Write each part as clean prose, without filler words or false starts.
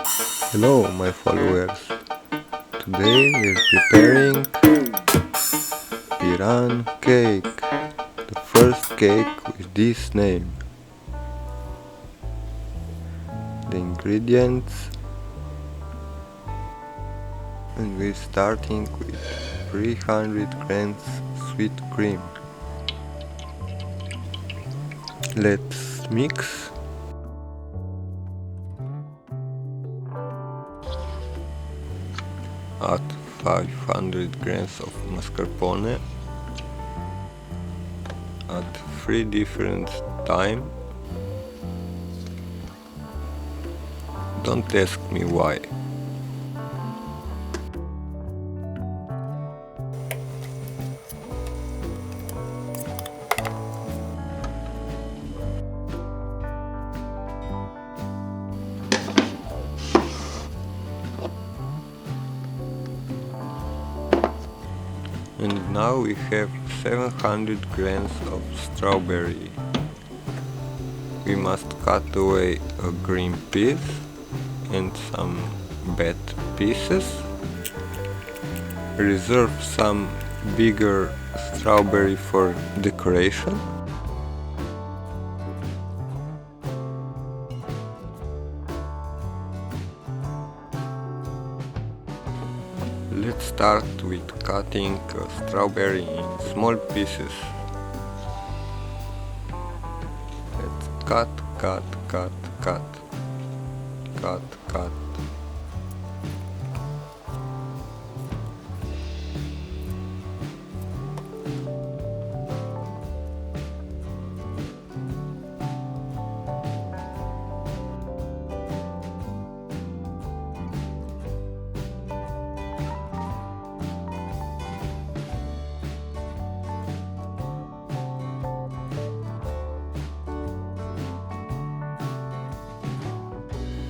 Hello my followers, today we're preparing Piran cake, the first cake with this name. The ingredients, and we're starting with 300 grams sweet cream. Let's mix. Add 500 grams of mascarpone. At 3 different times. Don't ask me why. And now we have 700 grams of strawberry. We must cut away a green piece and some bad pieces. Reserve some bigger strawberry for decoration. Let's start with cutting strawberry in small pieces. Let's cut.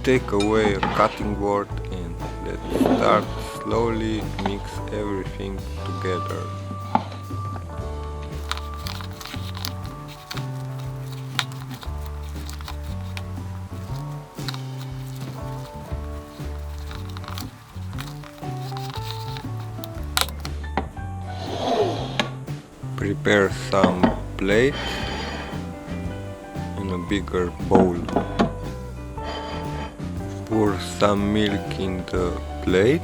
Take away a cutting board and let's start slowly mix everything together. Prepare some plates in a bigger bowl. Pour some milk in the plate.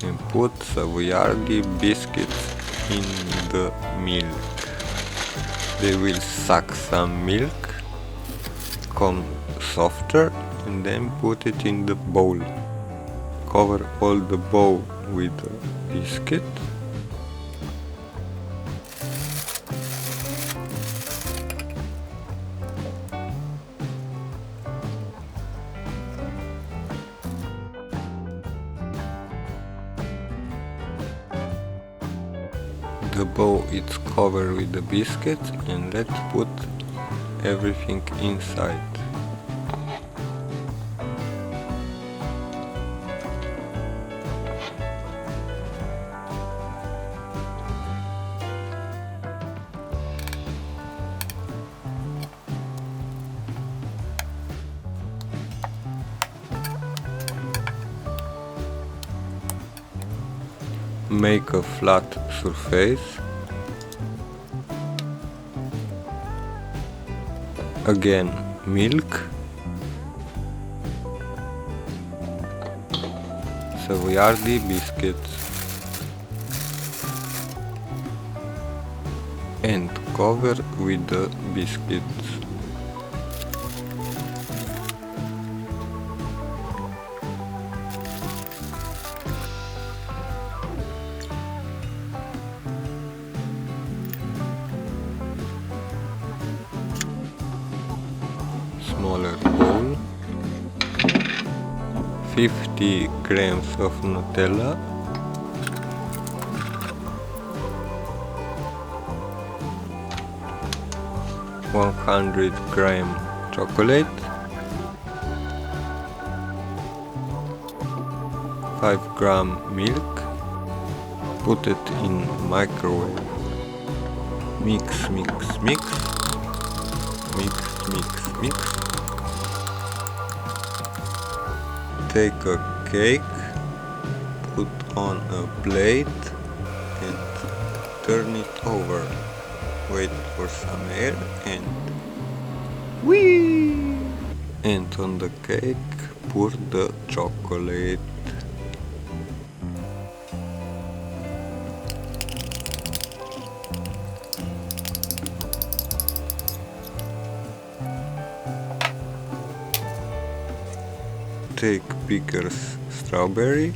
And put savoyardi biscuits in the milk. They will suck some milk, become softer, and then put it in the bowl. Cover all the bowl with the biscuit. The bowl is covered with the biscuits, and let's put everything inside. Make a flat surface. Again, milk, savoyardi biscuits, and cover with the biscuits. Smaller bowl, 50 grams of Nutella, (100-gram chocolate, 5-gram milk. Put it in microwave. Mix. mix. Take a cake, put on a plate and turn it over. Wait for some air and whee! And on the cake pour the chocolate. Take Pickers strawberry,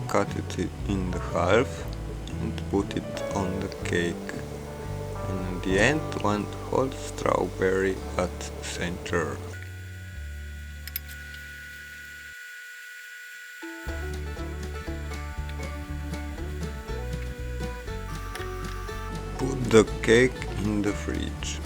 cut it in half and put it on the cake. And in the end, one whole strawberry at center. Put the cake in the fridge.